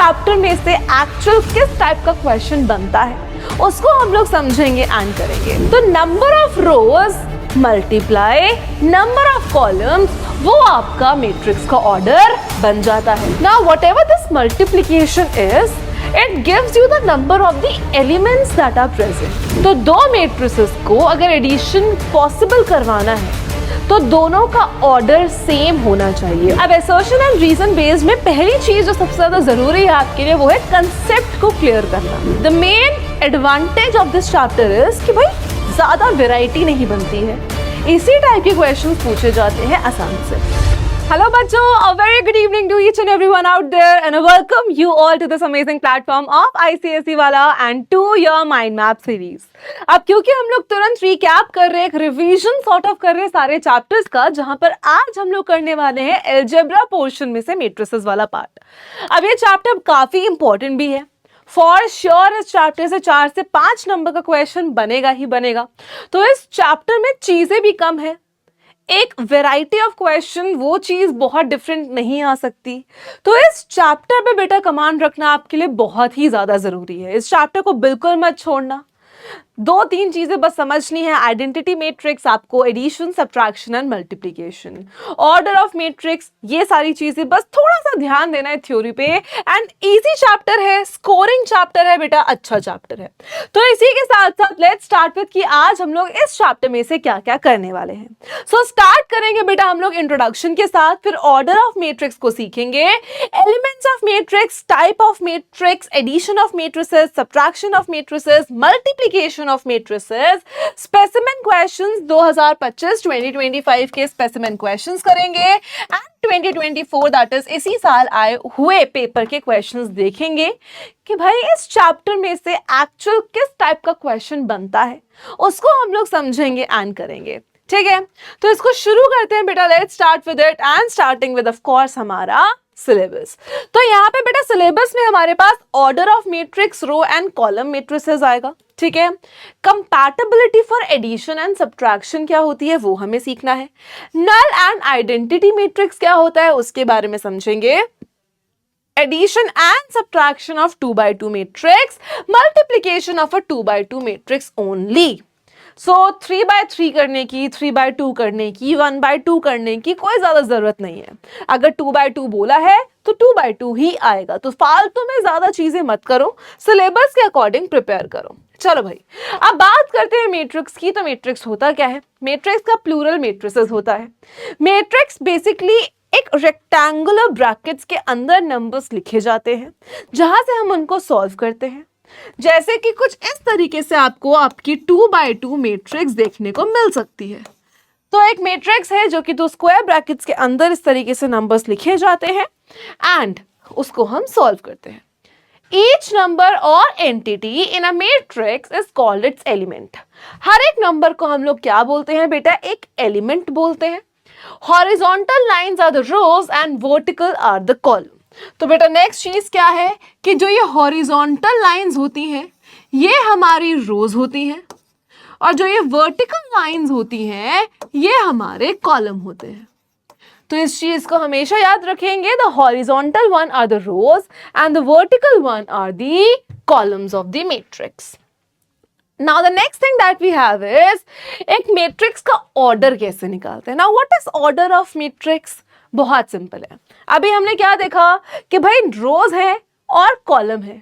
Chapter में से actual किस टाइप का क्वेश्चन बनता है उसको हम लोग समझेंगे एंड करेंगे। तो number of rows multiply number of columns, वो आपका मैट्रिक्स का ऑर्डर बन जाता है। Now whatever this multiplication is, it gives you the number of the elements that are present. तो दो मैट्रिसेस को अगर एडिशन पॉसिबल करवाना है तो दोनों का ऑर्डर सेम होना चाहिए। अब असर्शन एंड रीजन बेस्ड में पहली चीज जो सबसे ज्यादा जरूरी है आपके लिए वो है कंसेप्ट को क्लियर करना। The main advantage of this chapter is कि भाई ज्यादा वैरायटी नहीं बनती है, इसी टाइप के क्वेश्चंस पूछे जाते हैं आसान से। Hello बच्चों, a very good evening to each and everyone out there and I welcome you all to this amazing platform of ICSE वाला and to your mind map series। अब क्योंकि हम लोग तुरंत रिकैप कर रहे हैं, एक रिवीजन सॉर्ट ऑफ कर रहे हैं सारे चैप्टर्स का, जहां पर आज हम लोग करने वाले हैं अलजेब्रा पोर्शन में से मैट्रिसेस वाला पार्ट। अब ये चैप्टर काफी इंपॉर्टेंट भी है, फॉर श्योर इस चैप्टर से 4 से 5 नंबर का क्वेश्चन बनेगा ही बनेगा। तो इस चैप्टर में चीजें भी कम है, एक वैरायटी ऑफ क्वेश्चन, वो चीज बहुत डिफरेंट नहीं आ सकती। तो इस चैप्टर पे बेटा कमांड रखना आपके लिए बहुत ही ज्यादा जरूरी है। इस चैप्टर को बिल्कुल मत छोड़ना। 2-3 चीजें बस समझनी है। आइडेंटिटी मैट्रिक्स, आपको addition, subtraction and multiplication, order of matrix, ये सारी चीजें बस थोड़ा सा ध्यान देना है थ्योरी पे। एंड इजी चैप्टर है, स्कोरिंग चैप्टर है बेटा, अच्छा चैप्टर है। तो इसी के साथ साथ लेट्स स्टार्ट विद कि आज हम लोग इस चैप्टर में से क्या क्या करने वाले हैं। सो स्टार्ट करेंगे बेटा हम लोग इंट्रोडक्शन के साथ, फिर ऑर्डर ऑफ मैट्रिक्स को सीखेंगे, elements of matrix, type of matrix, addition of matrices, subtraction of matrices, multiplication of matrices, specimen questions 2025-2025 के स्पेसिमेन क्वेश्चंस करेंगे एंड 2024 दैट इज इसी साल आए हुए पेपर के क्वेश्चंस देखेंगे कि भाई इस चैप्टर में से एक्चुअल किस टाइप का क्वेश्चन बनता है उसको हम लोग समझेंगे एंड करेंगे। ठीक है, तो इसको शुरू करते हैं बेटा। Let's start with it and starting with of course हमारा सिलेबस। तो यहाँ पे बेटा सिलेबस में हमारे पास order of matrix, row and column matrices आएगा। ठीक है, compatibility for addition and subtraction क्या होती है वो हमें सीखना है। नल एंड आइडेंटिटी मैट्रिक्स क्या होता है उसके बारे में समझेंगे। Addition and subtraction of 2x2 matrix, multiplication of a 2x2 matrix only. So 3x3 करने की, 3x2 करने की, 1x2 करने की कोई ज्यादा जरूरत नहीं है। अगर 2x2 बोला है तो 2x2 ही आएगा। तो फालतू में ज्यादा चीजें मत करो, सिलेबस के अकॉर्डिंग प्रिपेयर करो। चलो भाई, अब बात करते हैं मैट्रिक्स की। तो मैट्रिक्स होता क्या है? मैट्रिक्स का प्लूरल मैट्रिसेस होता है। मैट्रिक्स बेसिकली एक रेक्टेंगुलर ब्रैकेट्स के अंदर नंबर्स लिखे जाते हैं जहां से हम उनको सॉल्व करते हैं। जैसे कि कुछ इस तरीके से आपको आपकी 2x2 मैट्रिक्स देखने को मिल सकती है। तो एक मैट्रिक्स है जो कि 2 स्क्वायर ब्रैकेट्स के अंदर इस तरीके से नंबर्स लिखे जाते हैं एंड उसको हम सॉल्व करते हैं। Each number or entity in a matrix is called its element। हर एक नंबर को हम लोग क्या बोलते हैं बेटा? एक एलिमेंट बोलते हैं। Horizontal lines are the rows and vertical are the column। तो बेटा नेक्स्ट चीज क्या है कि जो ये हॉरिजॉन्टल लाइंस होती हैं ये हमारी रोज होती हैं और जो ये वर्टिकल लाइंस होती हैं ये हमारे कॉलम होते हैं। तो इस चीज को हमेशा याद रखेंगे। The horizontal one are the rows and the vertical one are the columns of the matrix. Now the next thing that we have is एक मैट्रिक्स का ऑर्डर कैसे निकालते हैं। Now what is order of matrix? बहुत simple है। अभी हमने क्या देखा कि भाई रोज है और कॉलम है,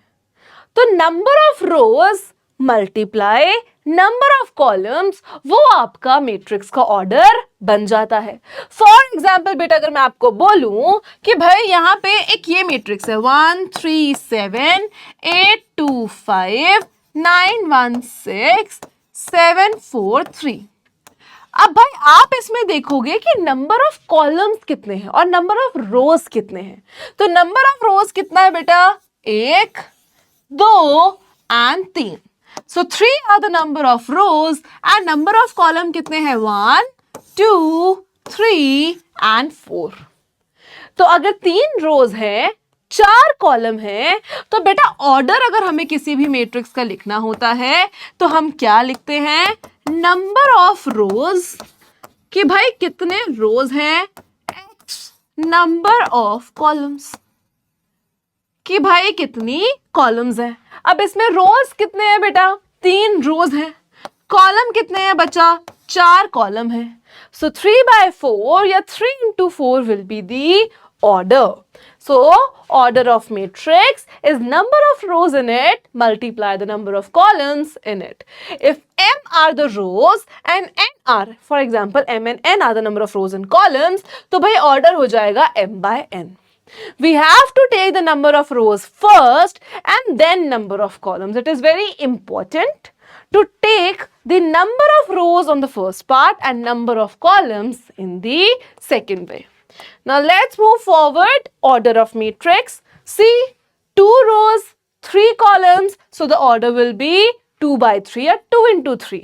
तो number of rows multiply number of columns, वो आपका मैट्रिक्स का ऑर्डर बन जाता है। फॉर एग्जाम्पल बेटा अगर मैं आपको बोलूं कि भाई यहाँ पे एक ये मैट्रिक्स है 1 3 7 8 2 5 9 1 6 7 4 3। अब भाई आप इसमें देखोगे कि नंबर ऑफ कॉलम्स कितने हैं और नंबर ऑफ रोज कितने हैं। तो नंबर ऑफ रोज कितना है बेटा? 1 2 and 3। So 3 are the number of rows and number of column कितने हैं? 1 2 3 एंड 4। तो अगर 3 रोज है, 4 कॉलम है, तो बेटा ऑर्डर अगर हमें किसी भी मैट्रिक्स का लिखना होता है तो हम क्या लिखते हैं? नंबर ऑफ रोज कि भाई कितने रोज हैं, x नंबर ऑफ कॉलम्स। कि भाई कितनी कॉलम्स हैं। अब इसमें रोज कितने हैं बेटा, 3 रोज हैं। कॉलम कितने हैं बच्चा, 4 कॉलम है। सो 3/4 या 3 into 4 will be the order. So order of matrix is number of rows in it multiply the number of columns in it. If m are the rows and n are, for example m and n are the number of rows and columns, तो भाई order हो जाएगा m/n. We have to take the number of rows first and then number of columns. It is very important to take the number of rows on the first part and number of columns in the second way. Now let's move forward. Order of matrix. See, 2 rows, 3 columns. So the order will be 2/3 or 2 into 3.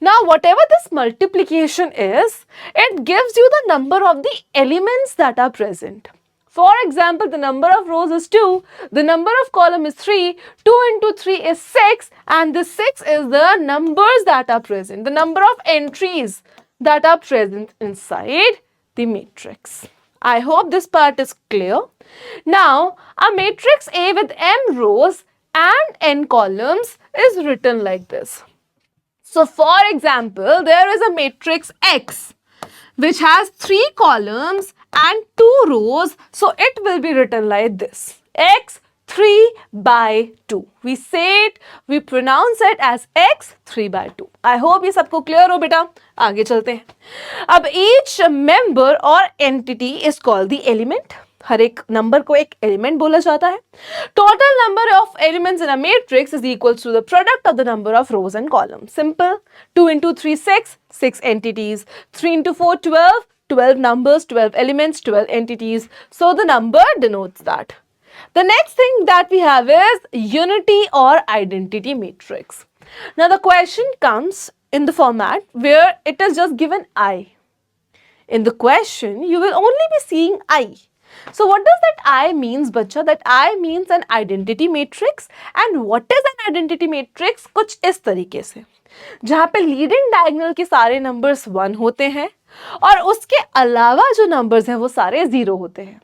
Now whatever this multiplication is, it gives you the number of the elements that are present. For example, the number of rows is 2, the number of column is 3, 2 into 3 is 6, and this 6 is the numbers that are present, the number of entries that are present inside the matrix. I hope this part is clear. Now, a matrix A with m rows and n columns is written like this. So, for example, there is a matrix X which has 3 columns and 2 rows, so it will be written like this: x 3/2. We say it, we pronounce it as x 3/2. I hope ये सबको clear हो बेटा। आगे चलते हैं। अब each member or entity is called the element. हर एक number को एक एलिमेंट बोला जाता है। Total number of elements in a matrix is equals to the product of the number of rows and column. Simple. 2 into 3 6 entities, 3 into 4 12 numbers, 12 elements, 12 entities. So the number denotes that. The next thing that we have is unity or identity matrix. Now the question comes in the format where it is just given I. In the question, you will only be seeing I. So what does that I means बच्चा? That I means an identity matrix. And what is an identity matrix? कुछ इस तरीके से, जहाँ पे leading diagonal के सारे numbers 1 होते हैं और उसके अलावा जो नंबर्स हैं वो सारे 0 होते हैं।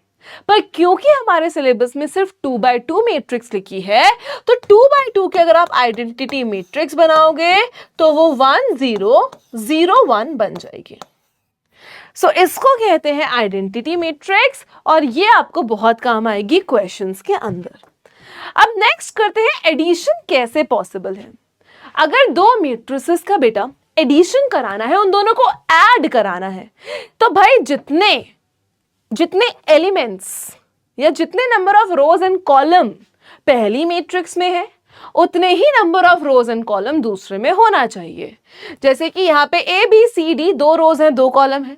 पर क्योंकि हमारे सिलेबस में सिर्फ 2/2 मैट्रिक्स लिखी है, तो 2/2 के अगर आप आइडेंटिटी मैट्रिक्स बनाओगे तो वो 1 0 0 1 बन जाएगी। सो इसको कहते हैं आइडेंटिटी मैट्रिक्स और ये आपको बहुत काम आएगी क्वेश्चंस के अंदर। अब नेक्स्ट करते हैं एडिशन कैसे पॉसिबल है। अगर 2 मैट्रिसेस का बेटा एडिशन कराना है, उन दोनों को ऐड कराना है, तो भाई जितने एलिमेंट्स या जितने number of rows and column पहली मैट्रिक्स में है, उतने ही number of rows and column दूसरे में होना चाहिए। जैसे कि यहाँ पे ABCD 2 रोज हैं 2 कॉलम है,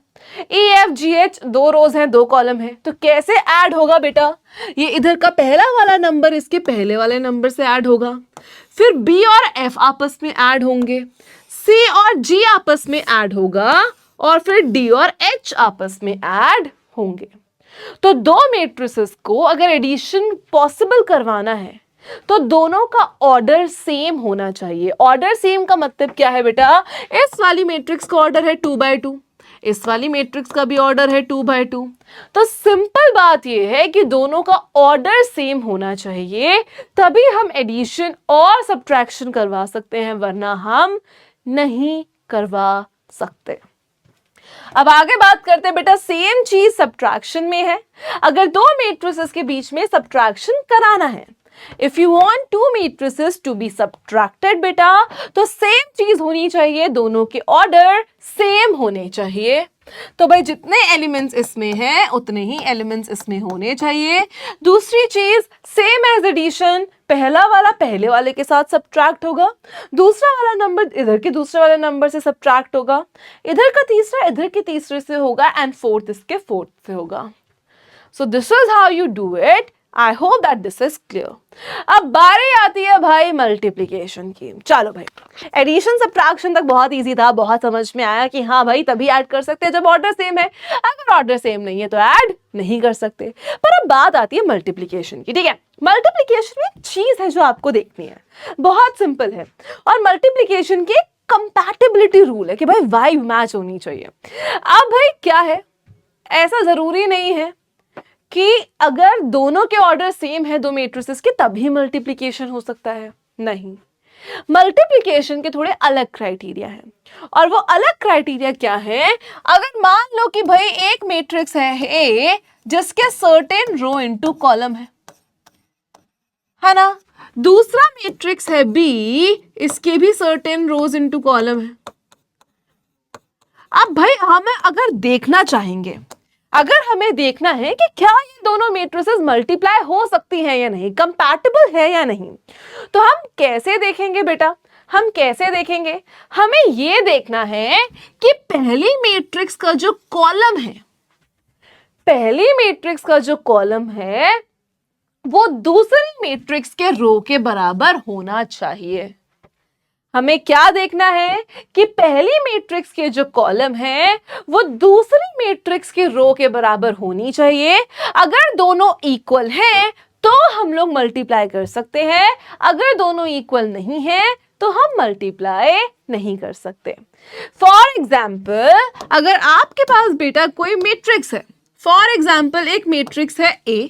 EFGH 2 रोज हैं 2 कॉलम है। तो कैसे ऐड होगा बेटा? ये इधर का पहला वाला नंबर इसके पहले वाले नंबर से ऐड होगा, फिर B और F आपस में ऐड होंगे, C और G आपस में ऐड होगा और फिर D और H आपस में ऐड होंगे। तो 2 मैट्रिसेस को अगर एडिशन पॉसिबल करवाना है तो दोनों का ऑर्डर सेम होना चाहिए। ऑर्डर सेम का मतलब क्या है बेटा? इस वाली मैट्रिक्स का ऑर्डर है 2/2, इस वाली मैट्रिक्स का भी ऑर्डर है 2/2। तो सिंपल बात यह है कि दोनों का ऑर्डर सेम होना चाहिए, तभी हम एडिशन और सब्ट्रैक्शन करवा सकते हैं, वरना हम नहीं करवा सकते। अब आगे बात करते हैं बेटा, सेम चीज सब्ट्रैक्शन में है। अगर 2 मैट्रिसेस के बीच में सब्ट्रैक्शन कराना है, if you want 2 matrices to be subtracted बेटा, तो सेम चीज होनी चाहिए, दोनों के ऑर्डर सेम होने चाहिए। तो भाई जितने एलिमेंट्स इसमें हैं उतने ही एलिमेंट्स इसमें होने चाहिए। दूसरी चीज, सेम एज एडिशन, पहला वाला पहले वाले के साथ सब्ट्रैक्ट होगा, दूसरा वाला नंबर इधर के दूसरे वाले नंबर से सब्ट्रैक्ट होगा, इधर का तीसरा इधर के तीसरे से होगा एंड फोर्थ इसके फोर्थ से होगा। So this is how you do it. I hope that this is clear. अब बारी आती है भाई मल्टीप्लिकेशन की। चलो भाई, एडिशन सब्ट्रैक्शन तक बहुत इजी था, बहुत समझ में आया कि हाँ भाई तभी ऐड कर सकते हैं जब ऑर्डर सेम है, अगर ऑर्डर सेम नहीं है तो ऐड नहीं कर सकते। पर अब बात आती है मल्टीप्लिकेशन की। ठीक है, मल्टीप्लिकेशन में एक चीज है जो आपको देखनी है, बहुत सिंपल है, और मल्टीप्लिकेशन की कंपैटिबिलिटी रूल है कि भाई वाइब मैच होनी चाहिए। अब भाई क्या है, ऐसा जरूरी नहीं है कि अगर दोनों के ऑर्डर सेम है दो मैट्रिसेस के तभी मल्टीप्लिकेशन हो सकता है? नहीं, मल्टीप्लिकेशन के थोड़े अलग क्राइटेरिया है। और वो अलग क्राइटेरिया क्या है? अगर मान लो कि भाई एक मैट्रिक्स है ए जिसके सर्टेन रो इनटू कॉलम है ना, दूसरा मैट्रिक्स है बी, इसके भी सर्टेन रोज इनटू कॉलम है। अब भाई हमें अगर देखना चाहेंगे, अगर हमें देखना है कि क्या ये दोनों मैट्रिसेस मल्टीप्लाई हो सकती हैं या नहीं, कंपैटिबल है या नहीं, तो हम कैसे देखेंगे बेटा? हम कैसे देखेंगे? हमें ये देखना है कि पहली मैट्रिक्स का जो कॉलम है, पहली मैट्रिक्स का जो कॉलम है वो दूसरी मैट्रिक्स के रो के बराबर होना चाहिए। हमें क्या देखना है कि पहली मैट्रिक्स के जो कॉलम है वो दूसरी मैट्रिक्स के रो के बराबर होनी चाहिए। अगर दोनों इक्वल हैं तो हम लोग मल्टीप्लाई कर सकते हैं, अगर दोनों इक्वल नहीं है तो हम मल्टीप्लाई नहीं कर सकते। फॉर एग्जाम्पल, अगर आपके पास बेटा कोई मैट्रिक्स है, फॉर एग्जाम्पल एक मैट्रिक्स है ए,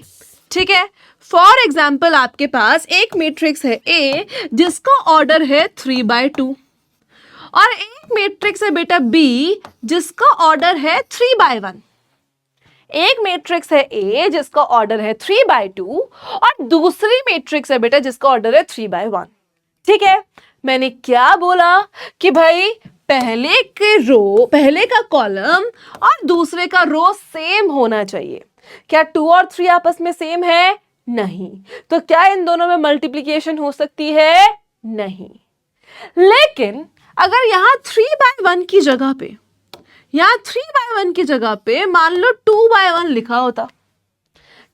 ठीक है, फॉर एग्जाम्पल आपके पास एक मैट्रिक्स है ए जिसका ऑर्डर है 3/2 और एक मैट्रिक्स है बेटा बी जिसका ऑर्डर है 3/1। एक मैट्रिक्स है ए जिसका ऑर्डर है 3/2 और दूसरी मैट्रिक्स है बेटा जिसका ऑर्डर है 3/1। ठीक है, मैंने क्या बोला कि भाई पहले के रो, पहले का कॉलम और दूसरे का रो सेम होना चाहिए। क्या 2 और 3 आपस में सेम है? नहीं। तो क्या इन दोनों में मल्टीप्लिकेशन हो सकती है? नहीं। लेकिन अगर यहां 3/1 की जगह पे, यहां 3/1 की जगह पे मान लो 2/1 लिखा होता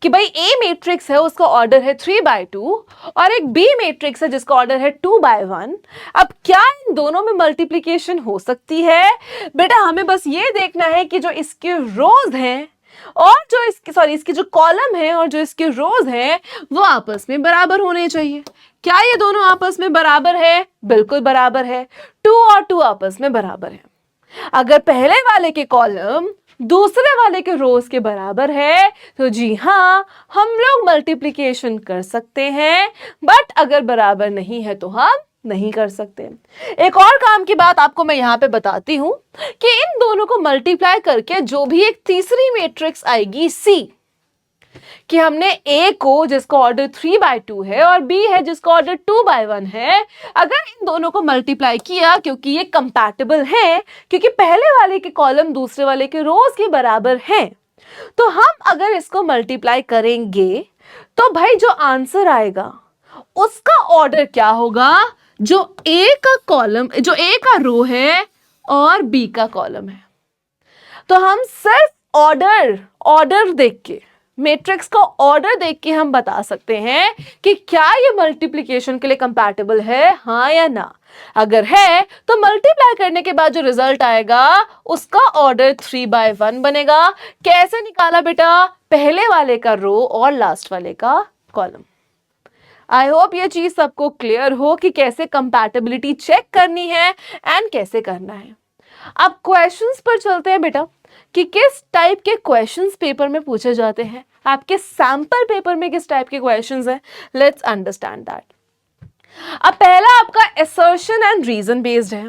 कि भाई ए मैट्रिक्स है उसका ऑर्डर है 3/2 और एक बी मैट्रिक्स है जिसका ऑर्डर है 2/1, अब क्या इन दोनों में मल्टीप्लिकेशन हो सकती है? बेटा हमें बस ये देखना है कि जो इसके रोज हैं और जो इसकी जो कॉलम है और जो इसके रोज हैं वो आपस में बराबर होने चाहिए। क्या ये दोनों आपस में बराबर है? बिल्कुल बराबर है। 2 और 2 आपस में बराबर है। अगर पहले वाले के कॉलम दूसरे वाले के रोज के बराबर है तो जी हाँ, हम लोग मल्टीप्लिकेशन कर सकते हैं, बट अगर बराबर नहीं है तो हम नहीं कर सकते। एक और काम की बात आपको मैं यहां पे बताती हूं कि इन दोनों को मल्टीप्लाई करके जो भी एक तीसरी मैट्रिक्स आएगी सी, कि हमने ए को जिसका ऑर्डर 3/2 है और बी है जिसका ऑर्डर 2/1 है, अगर इन दोनों को मल्टीप्लाई किया, क्योंकि ये कंपैटिबल है, क्योंकि पहले वाले के कॉलम दूसरे वाले के रोज के बराबर हैं, तो हम अगर इसको मल्टीप्लाई करेंगे तो भाई जो आंसर आएगा उसका ऑर्डर क्या होगा? जो ए का कॉलम, जो ए का रो है और बी का कॉलम है। तो हम सिर्फ ऑर्डर देख के, मैट्रिक्स का ऑर्डर देख के हम बता सकते हैं कि क्या ये मल्टीप्लिकेशन के लिए कंपैटिबल है, हाँ या ना। अगर है तो मल्टीप्लाई करने के बाद जो रिजल्ट आएगा उसका ऑर्डर 3/1 बनेगा। कैसे निकाला बेटा? पहले वाले का रो और लास्ट वाले का कॉलम। आई होप ये चीज सबको क्लियर हो कि कैसे कंपैटिबिलिटी चेक करनी है एंड कैसे करना है। अब क्वेश्चंस पर चलते हैं बेटा कि किस टाइप के क्वेश्चंस पेपर में पूछे जाते हैं, आपके सैंपल पेपर में किस टाइप के क्वेश्चंस हैं। Let's understand that. अब पहला आपका असर्शन एंड रीजन बेस्ड है।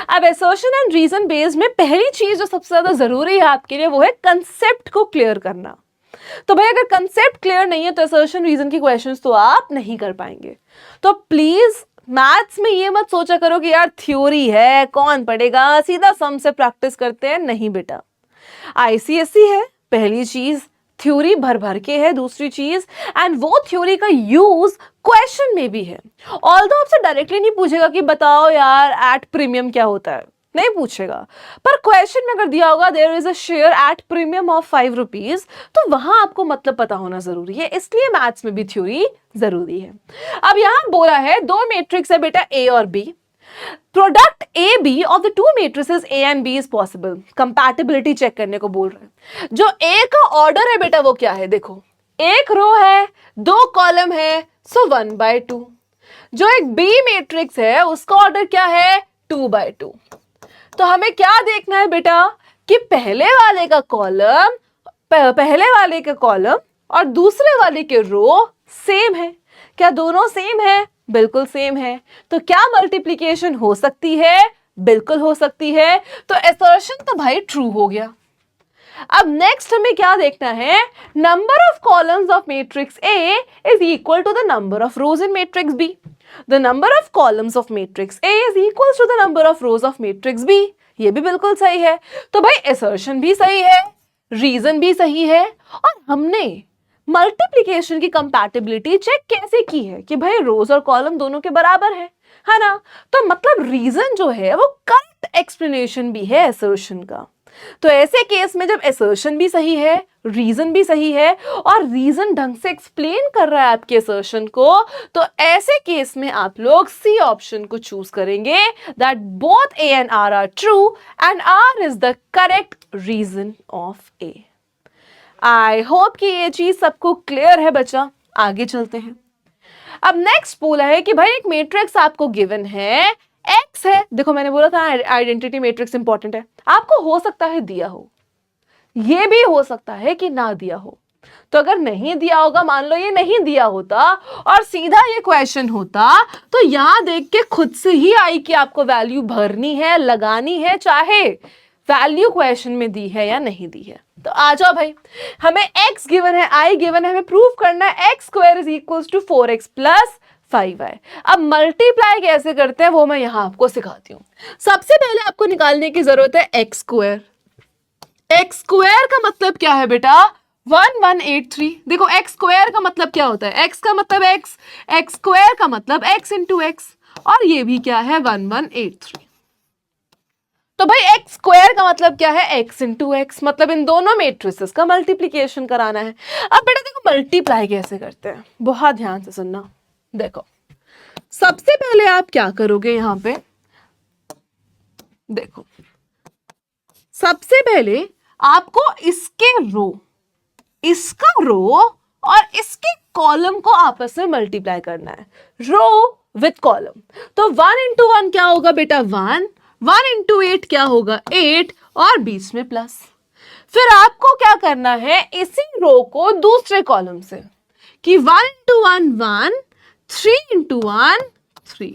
अब असर्शन एंड रीजन बेस्ड में पहली चीज जो सबसे ज्यादा जरूरी है आपके लिए वो है कंसेप्ट को क्लियर करना। तो भाई अगर कंसेप्ट क्लियर नहीं है तो असर्शन रीजन की क्वेश्चंस तो आप नहीं कर पाएंगे। तो प्लीज मैथ्स में ये मत सोचा करो कि यार थ्योरी है कौन पढ़ेगा, सीधा सम से प्रैक्टिस करते हैं। नहीं बेटा, आईसीएसई है, पहली चीज थ्योरी भर भर के है, दूसरी चीज एंड वो थ्योरी का यूज क्वेश्चन में भी है। ऑल्दो आपसे डायरेक्टली नहीं पूछेगा कि बताओ यार एट प्रीमियम क्या होता है, नहीं पूछेगा, पर क्वेश्चन में अगर दिया होगा there is a share at premium of 5 rupees, तो वहां आपको मतलब पता होना जरूरी है, इसलिए मैथ्स में भी थ्योरी जरूरी है। अब यहां बोला है दो मैट्रिक्स है बेटा ए और B, product A B of the two matrices A and B is possible. Compatibility check करने को बोल रहे हैं। जो ए का ऑर्डर है बेटा वो क्या है? देखो, एक रो है, दो कॉलम है, सो 1/2। जो एक बी मैट्रिक्स है उसका ऑर्डर क्या है? 2/2। तो हमें क्या देखना है बेटा कि पहले वाले का कॉलम और दूसरे वाले के रो सेम है। क्या दोनों सेम है? बिल्कुल सेम है। तो क्या मल्टीप्लिकेशन हो सकती है? बिल्कुल हो सकती है। तो असर्शन तो भाई ट्रू हो गया। अब नेक्स्ट हमें क्या देखना है? Number of columns of matrix A is equal to the number of rows in matrix B. The number of columns of matrix A is equal to the number of rows of matrix B. ये भी बिल्कुल सही है। तो भाई assertion भी सही है, रीजन भी सही है, और हमने मल्टीप्लिकेशन की कंपैटिबिलिटी चेक कैसे की है कि भाई रोज और कॉलम दोनों के बराबर है ना? तो मतलब रीजन जो है वो करेक्ट एक्सप्लेनेशन भी है असर्शन का। तो ऐसे केस में जब असर्शन भी सही है, रीजन भी सही है, और रीजन ढंग से एक्सप्लेन कर रहा है आपके असर्शन को, तो ऐसे केस में आप लोग सी ऑप्शन को चूज करेंगे, that both A and R R true and R is the correct reason of A. I hope कि ये चीज सबको क्लियर है बच्चा। आगे चलते हैं। अब नेक्स्ट बोला है कि भाई एक मैट्रिक्स आपको गिवन है, एक्स है। देखो मैंने बोला था आइडेंटिटी मैट्रिक्स इंपॉर्टेंट है। आपको हो सकता है दिया हो, ये भी हो सकता है कि ना दिया हो। तो अगर नहीं दिया होगा, मान लो ये नहीं दिया होता और सीधा ये क्वेश्चन होता, तो यहां देख के खुद से ही आई कि आपको वैल्यू भरनी है, लगानी है, चाहे वैल्यू क्वेश्चन में दी है या नहीं दी है। तो आ जाओ भाई, हमें x गिवन है, i गिवन है, हमें प्रूव करना है x square is equals to 4x plus 5y। अब मल्टीप्लाई कैसे करते हैं वो मैं यहां आपको सिखाती हूं। सबसे पहले आपको निकालने की जरूरत है x स्क्वायर। x स्क्वायर का मतलब क्या है बेटा? 1183। देखो x स्क्वायर का मतलब क्या होता है? x का मतलब x स्क्वायर का मतलब x इंटू x, और ये भी क्या है? 1183। तो भाई x स्क्वायर का मतलब क्या है? x इंटू x, मतलब इन दोनों मैट्रिसेस का मल्टीप्लिकेशन कराना है। अब बेटा देखो मल्टीप्लाई कैसे करते हैं, बहुत ध्यान से सुनना। देखो सबसे पहले आप क्या करोगे यहां पे? देखो सबसे पहले आपको इसका रो और इसके कॉलम को आपस में मल्टीप्लाई करना है, रो विथ कॉलम। तो 1 इंटू 1 क्या होगा बेटा? 1, 1 इंटू 8 क्या होगा? 8, और बीच में प्लस। फिर आपको क्या करना है? इसी रो को दूसरे कॉलम से, कि 1 इंटू 1 1, 3 इंटू 1 3।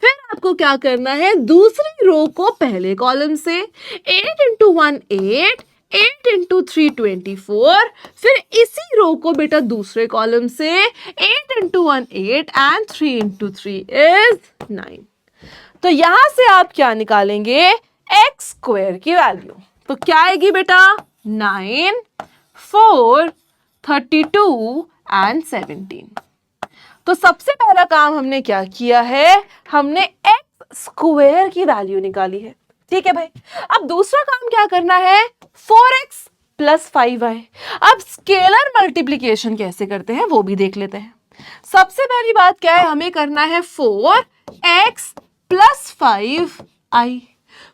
फिर आपको क्या करना है? दूसरी रो को पहले कॉलम से, 8 इंटू 1 8, 8 इंटू 3 24। फिर इसी रो को बेटा दूसरे कॉलम से, 8 इंटू 1 8 एंड 3 इंटू 3 इज 9। तो यहां से आप क्या निकालेंगे? एक्स स्क्वायर की वैल्यू। तो क्या आएगी बेटा? 9, 4, 32 एंड 17। तो सबसे पहला काम हमने क्या किया है? हमने एक्स स्क्वायर की वैल्यू निकाली है। ठीक है भाई। अब दूसरा काम क्या करना है? 4x plus 5y। अब स्केलर मल्टीप्लिकेशन कैसे करते हैं वो भी देख लेते हैं। सबसे पहली बात क्या है? हमें करना है 4x प्लस 5i।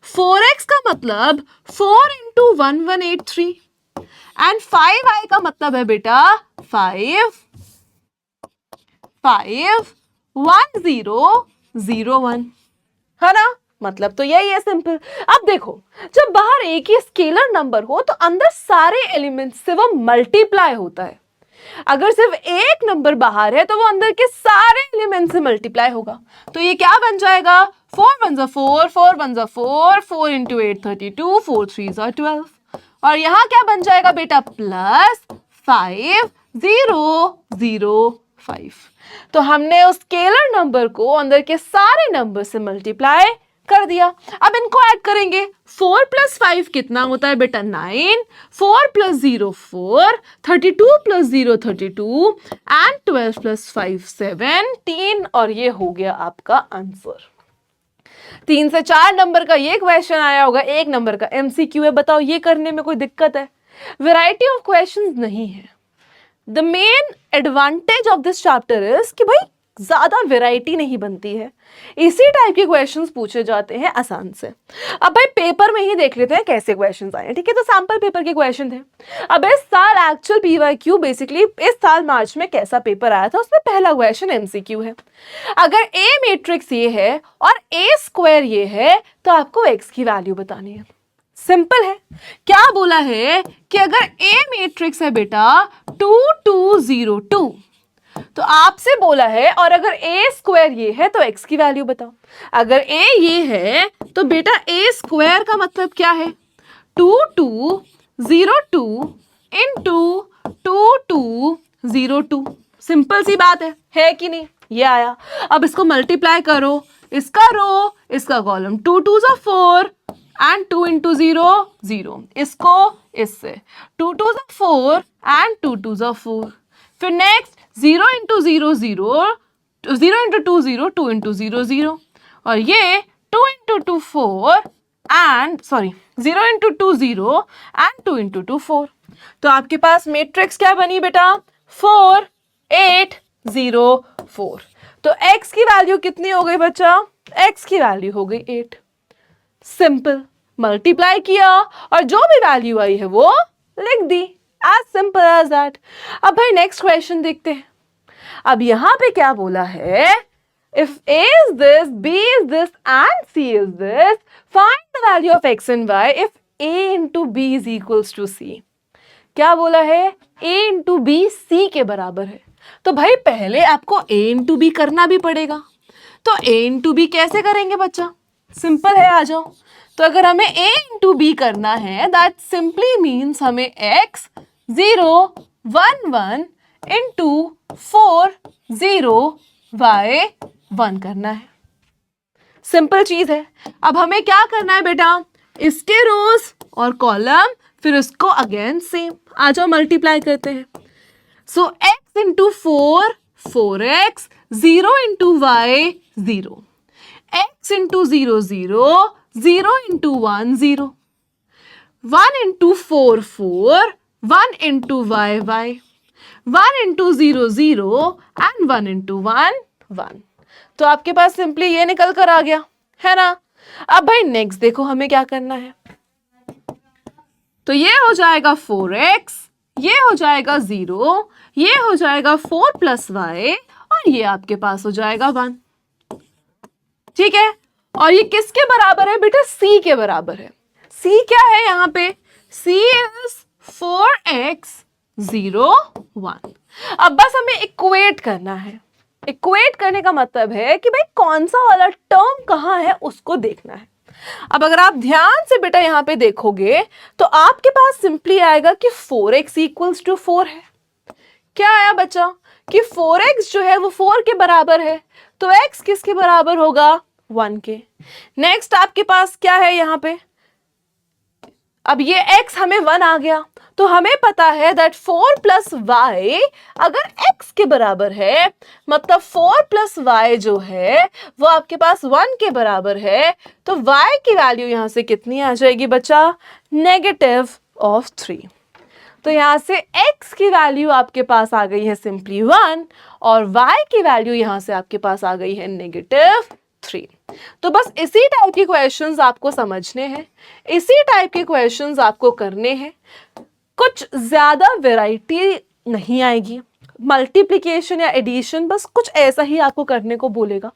4x का मतलब 4 इंटू 1183 एंड 5i का मतलब है बेटा 51001, है ना? मतलब तो यही है, सिंपल। अब देखो जब बाहर एक ही स्केलर नंबर हो तो अंदर सारे एलिमेंट्स से वो मल्टीप्लाई होता है। अगर सिर्फ एक नंबर बाहर है तो वो अंदर के सारे एलिमेंट से मल्टीप्लाई होगा। तो ये क्या बन जाएगा? 4 1 4, 4 1 4, 4 इंटू 8 32, 4 3 12। और यहां क्या बन जाएगा बेटा? प्लस 5005। तो हमने उस स्केलर नंबर को अंदर के सारे नंबर से मल्टीप्लाई कर दिया। अब इनको ऐड करेंगे। 4 प्लस 5 कितना होता है बेटा? 9, 4 प्लस 0 4, 32 प्लस 0 32 एंड 12 प्लस 5 17, और ये हो गया आपका आंसर। 3 से 4 नंबर का ये क्वेश्चन आया होगा, 1 नंबर का एमसीक्यू है। बताओ ये करने में कोई दिक्कत है? वैरायटी ऑफ क्वेश्चंस नहीं है। The main advantage of this chapter is कि भाई ज्यादा वैरायटी नहीं बनती है, इसी टाइप के क्वेश्चंस पूछे जाते हैं आसान से। अब भाई पेपर में ही देख लेते हैं कैसे क्वेश्चंस आए हैं। ठीक है, तो सैंपल पेपर के क्वेश्चन थे। अब इस साल एक्चुअल पीवाईक्यू बेसिकली इस साल मार्च में कैसा पेपर आया था, उसमें पहला क्वेश्चन एमसीक्यू है। अगर ए मैट्रिक्स ये है और ए स्क्वायर ये है तो आपको एक्स की वैल्यू बतानी है। सिंपल है। क्या बोला है कि अगर ए मैट्रिक्स है बेटा 2 2 0 2, तो आपसे बोला है और अगर ए स्क्वायर ये है तो एक्स की वैल्यू बताओ। अगर ए ये है तो बेटा ए स्क्वायर का मतलब क्या है? 2 2 0 2 इंटू 2 2 0 2। सिंपल सी बात है कि नहीं? ये आया। अब इसको मल्टीप्लाई करो, इसका रो इसका कॉलम, 2 2 ज़ा 4 एंड 2 इंटू 0 0, इसको इससे 2 2 ज़ा 4 एंड 2 2 ज़ा 4। फिर नेक्स्ट 0 इंटू 0 0, 0 इंटू 2 0, 2 इंटू 0 0, और ये 2 into 2 4 and 0 into 2 0 and 2 into 2 4। तो आपके पास मैट्रिक्स क्या बनी बेटा? 4 8 0 4। तो x की वैल्यू कितनी हो गई बच्चा? x की वैल्यू हो गई 8। सिंपल, मल्टीप्लाई किया और जो भी वैल्यू आई है वो लिख दी। As simple as that. अब भाई नेक्स्ट क्वेश्चन देखते हैं। अब यहां पे क्या बोला है? If a is this, b is this and c is this, find the value of x and y if a into b is equals to c। क्या बोला है? a into b c के बराबर है। तो भाई पहले आपको a into b करना भी पड़ेगा। तो a into b कैसे करेंगे बच्चा? सिंपल है, आ जाओ। तो अगर हमें a into b करना है, दैट सिंपली मीन्स हमें x 0 1 1 इंटू 4 0 y 1 करना है। सिंपल चीज है। अब हमें क्या करना है बेटा? इसके रोज और कॉलम, फिर उसको अगेन सेम। आ जाओ मल्टीप्लाई करते हैं। सो x into 4 4x, 0 into y 0, x into 0 0, 0 into 1 0, 1 into 4 4, 1 into y y, 1 into 0 0 and 1 into 1 1। तो आपके पास सिंपली ये निकल कर आ गया है ना। अब भाई नेक्स्ट देखो हमें क्या करना है। तो ये हो जाएगा 4x, ये हो जाएगा 0, ये हो जाएगा 4 प्लस y, और ये आपके पास हो जाएगा 1। ठीक है। और ये किसके बराबर है बेटा? c के बराबर है। c क्या है यहाँ पे? c is 4x 0 1। अब बस हमें इक्वेट करना है। इक्वेट करने का मतलब है कि भाई कौन सा वाला टर्म कहाँ है उसको देखना है। अब अगर आप ध्यान से बेटा यहाँ पे देखोगे तो आपके पास सिंपली आएगा कि 4x इक्वल्स टू 4 है। क्या आया बच्चा? कि 4x जो है वो 4 के बराबर है। तो x किसके बराबर होगा? 1 के। नेक्स्ट आपके पास क्या है यहाँ पे? अब ये x हमें 1 आ गया, तो हमें पता है दैट 4 प्लस y अगर x के बराबर है, मतलब 4 प्लस y जो है वो आपके पास 1 के बराबर है, तो y की वैल्यू यहां से कितनी आ जाएगी बच्चा? -3। तो यहां से x की वैल्यू आपके पास आ गई है सिंपली 1 और y की वैल्यू यहां से आपके पास आ गई है -3। तो बस इसी टाइप के क्वेश्चंस आपको समझने हैं, इसी टाइप के क्वेश्चंस आपको करने हैं। कुछ ज्यादा वैरायटी नहीं आएगी। मल्टीप्लिकेशन या एडिशन बस कुछ ऐसा ही आपको करने को बोलेगा,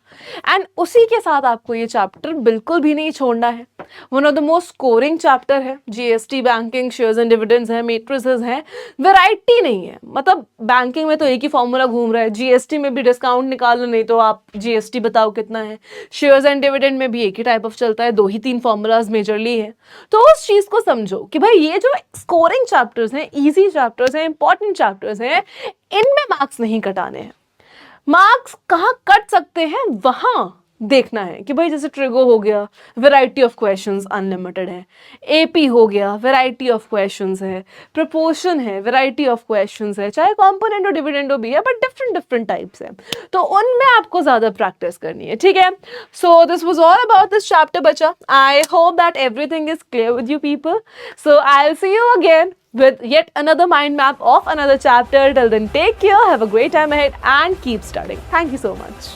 एंड उसी के साथ आपको ये चैप्टर बिल्कुल भी नहीं छोड़ना है। One of the most scoring chapter है। GST, banking, shares and dividends है, मैट्रिसेस हैं, वैरायटी नहीं है। मतलब बैंकिंग में तो एक ही फॉर्मूला घूम रहा है, जीएसटी में भी डिस्काउंट निकालो नहीं तो आप जीएसटी बताओ कितना है, शेयर्स एंड डिविडेंड में भी एक ही टाइप ऑफ चलता है, 2 ही 3 फॉर्मूलाज मेजरली है। तो उस चीज को समझो कि भाई ये जो स्कोरिंग चैप्टर्स हैं, इजी चैप्टर्स हैं, इंपॉर्टेंट चैप्टर्स हैं, इनमें मार्क्स नहीं कटाने हैं। मार्क्स कहाँ कट सकते हैं वहां देखना है कि भाई जैसे ट्रिगो हो गया, वैरायटी ऑफ क्वेश्चंस अनलिमिटेड है, एपी हो गया, वैरायटी ऑफ क्वेश्चंस है, प्रोपोर्शन है, वैरायटी ऑफ क्वेश्चंस है, चाहे कॉम्पोनेंट और डिविडेंडो भी है, बट डिफरेंट टाइप्स है, तो उनमें आपको ज्यादा प्रैक्टिस करनी है। ठीक है। So this was all about this chapter बच्चा। I hope that everything is clear with you people. So I will see you again with yet another mind map of another chapter. Till then, take care, have a great time ahead and keep studying. Thank you so much.